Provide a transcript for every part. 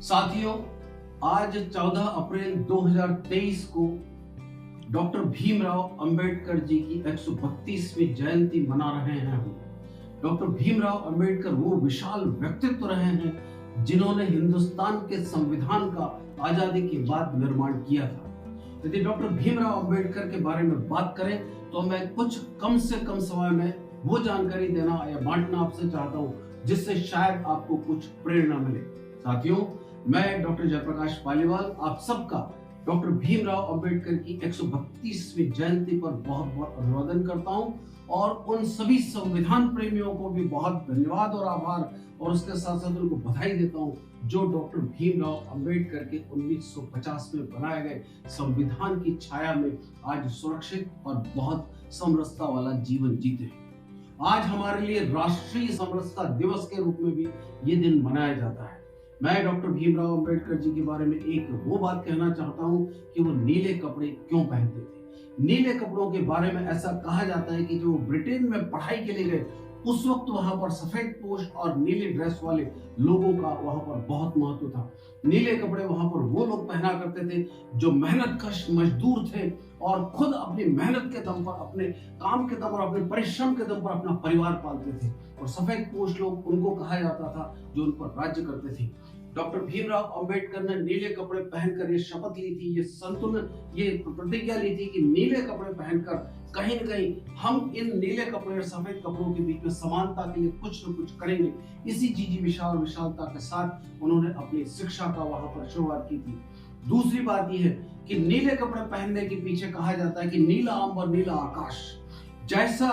साथियों, आज 14 अप्रैल 2023 को डॉक्टर भीमराव अंबेडकर जी की 132वीं जयंती मना रहे हैं हम। डॉक्टर भीमराव अंबेडकर वो विशाल व्यक्तित्व रहे हैं जिन्होंने हिंदुस्तान के संविधान का आजादी के बाद निर्माण किया था। यदि डॉक्टर भीमराव अंबेडकर के बारे में बात करें तो मैं कुछ कम से कम समय में वो जानकारी देना या बांटना आपसे चाहता हूँ जिससे शायद आपको कुछ प्रेरणा मिले। साथियों, मैं डॉक्टर जयप्रकाश पालीवाल आप सबका डॉक्टर भीमराव अंबेडकर की 132वीं जयंती पर बहुत बहुत अभिवादन करता हूं और उन सभी संविधान प्रेमियों को भी बहुत धन्यवाद और आभार और उसके साथ साथ उनको बधाई देता हूं जो डॉक्टर भीमराव अंबेडकर के 1950 में बनाए गए संविधान की छाया में आज सुरक्षित और बहुत समरसता वाला जीवन जीते हैं। आज हमारे लिए राष्ट्रीय समरसता दिवस के रूप में भी ये दिन मनाया जाता है। मैं डॉक्टर भीमराव अंबेडकर जी के बारे में एक वो बात कहना चाहता हूँ कि वो नीले कपड़े क्यों पहनते थे। नीले कपड़ों के बारे में ऐसा कहा जाता है कि जो ब्रिटेन में पढ़ाई के लिए गए उस वक्त वहां पर सफेद पोश और नीले ड्रेस वाले लोगों का वहां पर बहुत महत्व था। नीले कपड़े वहां पर वो लोग पहना करते थे जो मेहनतकश मजदूर थे और खुद अपनी मेहनत के दम पर, अपने काम के दम पर, अपने परिश्रम के दम पर अपना परिवार पालते थे। और सफेद पोश लोग उनको कहा जाता था जो उन पर राज्य करते थे। डॉक्टर भीमराव अंबेडकर ने नीले कपड़े पहनकर ये शपथ ली थी, ये प्रतिज्ञा ली थी कि नीले कपड़े पहनकर कहीं न कहीं हम इन नीले कपड़े और सफेद कपड़ों के बीच में समानता के लिए कुछ न कुछ करेंगे। इसी चीज विशालता के साथ उन्होंने अपनी शिक्षा का वहां पर शुरुआत की थी। दूसरी बात यह है कि नीले कपड़े पहनने के पीछे कहा जाता है कि नीला अंबर नीला आकाश, जैसा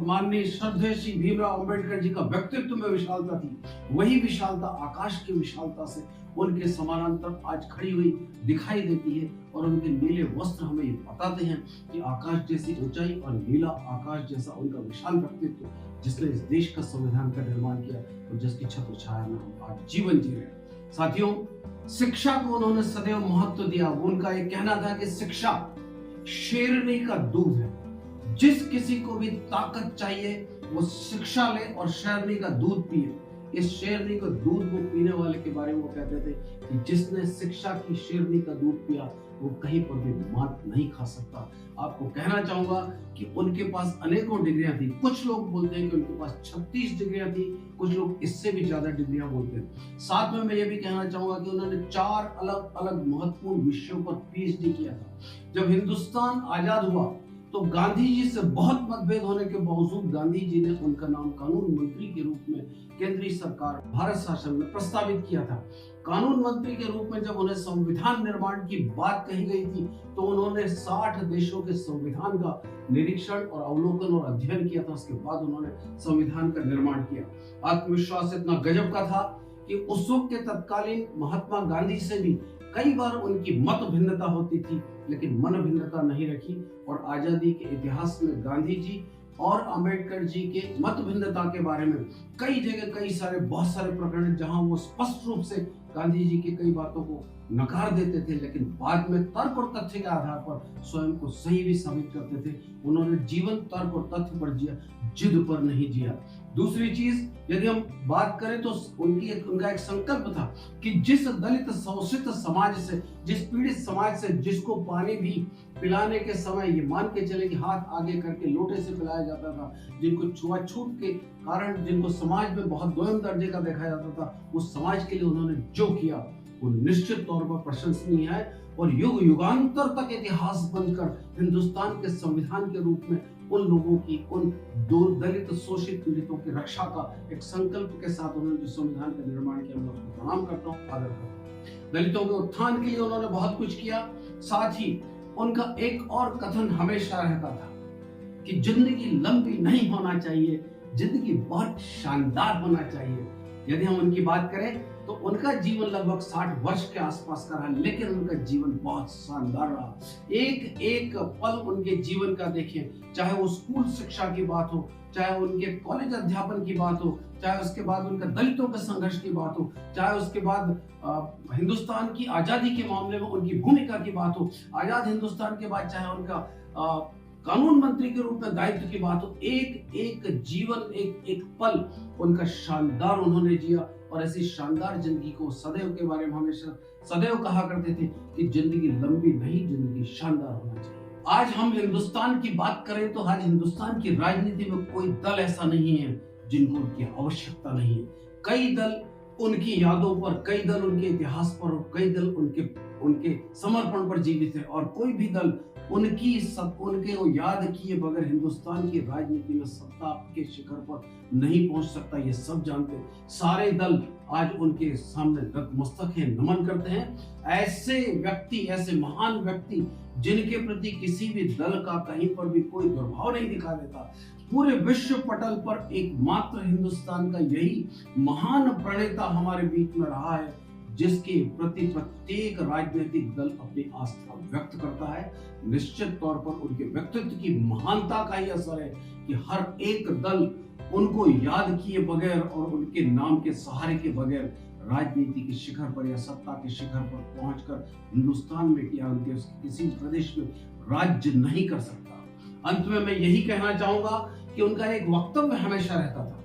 माननीय श्रद्धेय श्री भीमराव अंबेडकर जी का व्यक्तित्व में विशालता थी, वही विशालता आकाश की विशालता से उनके समानांतर आज खड़ी हुई दिखाई देती है। और उनके नीले वस्त्र हमें ये बताते हैं कि आकाश जैसी ऊंचाई और नीला आकाश जैसा उनका विशाल व्यक्तित्व जिसने इस देश का संविधान का निर्माण किया और जिसकी छत्र छाया में हम आज जीवन जी रहे हैं। साथियों, शिक्षा को उन्होंने सदैव महत्व दिया। उनका ये कहना था कि शिक्षा शेरनी का दूध है। जिस किसी को भी ताकत चाहिए वो शिक्षा ले और शेरनी का दूध पिए। इस शेरनी का दूध को पीने वाले के बारे में वो कहते थे कि जिसने शिक्षा की शेरनी का दूध पिया वो कहीं पर भी मात नहीं खा सकता। आपको कहना चाहूंगा कि उनके पास अनेकों डिग्रियां थी। कुछ लोग बोलते हैं कि उनके पास 36 डिग्रियां थी, कुछ लोग इससे भी ज्यादा डिग्रियां बोलते हैं। साथ में मैं ये भी कहना चाहूंगा कि उन्होंने 4 अलग अलग महत्वपूर्ण विषयों पर पीएचडी किया था। जब हिंदुस्तान आजाद हुआ तो गांधी जी से बहुत मतभेद होने के बावजूद गांधी जी ने उनका नाम कानून मंत्री के रूप में केंद्रीय सरकार भारत शासन में प्रस्तावित किया था। कानून मंत्री के रूप में जब उन्हें संविधान निर्माण की बात कही गई थी तो उन्होंने 60 देशों के संविधान का निरीक्षण और अवलोकन और अध्ययन किया था। उसके बाद उन्होंने संविधान का निर्माण किया। आत्मविश्वास इतना गजब का था कि उस वक्त के तत्कालीन महात्मा गांधी से भी कई बार उनकी मत भिन्नता होती थी लेकिन मन भिन्नता नहीं रखी। और आजादी के इतिहास में गांधी जी और अंबेडकर जी के मत भिन्नता के बारे में कई जगह बहुत सारे प्रकरण जहां वो स्पष्ट रूप से गांधी जी की कई बातों को नकार देते थे लेकिन बाद में तर्क और तथ्य के आधार पर स्वयं को सही भी साबित करते थे। उन्होंने जीवन तर्क और तथ्य पर जिया, जिद पर नहीं जिया। दूसरी चीज यदि हम बात करें तो उनका एक संकल्प था कि जिस दलित शोषित समाज से, जिस पीड़ित समाज से जिसको पानी भी पिलाने के समय ये मान के चले कि हाथ आगे करके लोटे से पिलाया जाता था, जिनको छुआछूत के कारण जिनको समाज में बहुत दोयम दर्जे का देखा जाता था, उस समाज के लिए उन्होंने जो किया वो निश्चित तौर पर प्रशंसनीय है और युग युगांतर तक इतिहास बनकर हिंदुस्तान के संविधान के रूप में उन लोगों की, उन दलित शोषित पीड़ितों की रक्षा का एक संकल्प के साथ उन्होंने जो संविधान का निर्माण किया, मैं उसको प्रणाम करता हूँ, आदर करता हूँ। दलितों के उत्थान के लिए उन्होंने बहुत कुछ किया। साथ ही उनका एक और कथन हमेशा रहता था कि जिंदगी लंबी नहीं होना चाहिए, जिंदगी बहुत शानदार होना चाहिए। यदि हम उनकी बात करें तो उनका जीवन लगभग 60 वर्ष के आसपास का रहा लेकिन उनका जीवन बहुत शानदार रहा। एक एक पल उनके जीवन का देखें, चाहे वो स्कूल शिक्षा की बात हो, चाहे उनके कॉलेज अध्यापन की बात हो, चाहे उसके बाद उनका दलितों के संघर्ष की बात हो, चाहे उसके बाद हिंदुस्तान की आजादी के मामले में उनकी भूमिका की बात हो, आजाद हिंदुस्तान के बाद चाहे उनका कानून मंत्री के रूप में दायित्व की बात हो, एक एक जीवन, एक एक पल उनका शानदार उन्होंने जिया। और ऐसी शानदार जिंदगी को सदैव के बारे में हमेशा सदैव कहा करते थे कि जिंदगी लंबी नहीं, जिंदगी शानदार होना चाहिए। आज हम हिंदुस्तान की बात करें तो आज हिंदुस्तान की राजनीति में कोई दल ऐसा नहीं है जिनको उनकी आवश्यकता नहीं है। कई दल उनकी यादों पर, कई दल उनके इतिहास पर, और कई दल उनके समर्पण पर जीवित है, और कोई भी दल उनके को याद किए बगैर हिंदुस्तान की राजनीति में सत्ता के शिखर पर नहीं पहुंच सकता। ये सब जानते हैं। सारे दल आज उनके सामने नतमस्तक है, नमन करते हैं। ऐसे व्यक्ति, ऐसे महान व्यक्ति जिनके प्रति किसी भी दल का कहीं पर भी कोई दुर्भाव नहीं दिखा देता, पूरे विश्व पटल पर एकमात्र हिंदुस्तान का यही महान प्रणेता हमारे बीच में रहा है, जिसके प्रति प्रत्येक राजनीतिक दल अपनी आस्था व्यक्त करता है। निश्चित तौर पर उनके व्यक्तित्व की महानता का ही असर है कि हर एक दल उनको याद किए बगैर और उनके नाम के सहारे के बगैर राजनीति के शिखर पर या सत्ता के शिखर पर पहुंचकर हिंदुस्तान में या उनके किसी प्रदेश में राज्य नहीं कर सकता। अंत में मैं यही कहना चाहूंगा कि उनका एक वक्तव्य हमेशा रहता था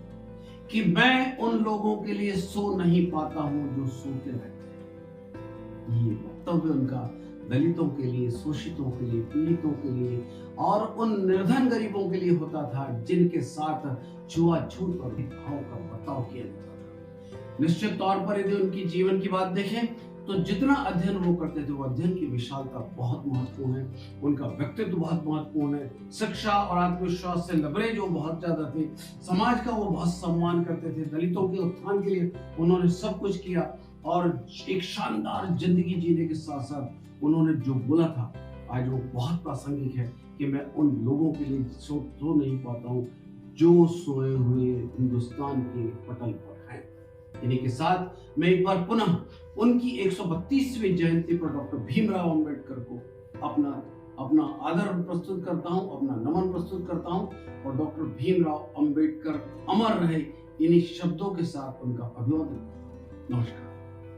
कि मैं उन लोगों के लिए सो नहीं पाता हूं जो सोते रहते हैं। ये वक्तव्य उनका दलितों के लिए, शोषितों के लिए, पीड़ितों के लिए और उन निर्धन गरीबों के लिए होता था जिनके साथ छुआछूत और भेदभाव का बर्ताव किया जाता था। निश्चित तौर पर यदि उनकी जीवन की बात देखें तो जितना अध्ययन वो करते थे, वो अध्ययन की विशालता बहुत महत्वपूर्ण है, उनका व्यक्तित्व बहुत महत्वपूर्ण है, शिक्षा और आत्मविश्वास से लबरेज वो बहुत ज्यादा थे, समाज का वो बहुत सम्मान करते थे, दलितों के उत्थान के लिए उन्होंने सब कुछ किया, और एक शानदार जिंदगी जीने के साथ साथ उन्होंने जो बोला था आज वो बहुत प्रासंगिक है कि मैं उन लोगों के लिए सो नहीं पाता हूँ जो सोए हुए हिंदुस्तान के पटल पर हैं। इन्हीं के साथ मैं एक बार पुनः उनकी 132वीं जयंती पर डॉक्टर भीमराव अंबेडकर को अपना आदर प्रस्तुत करता हूं, अपना नमन प्रस्तुत करता हूं, और डॉक्टर भीमराव अंबेडकर अमर रहे, इन्हीं शब्दों के साथ उनका अभिवादन। नमस्कार।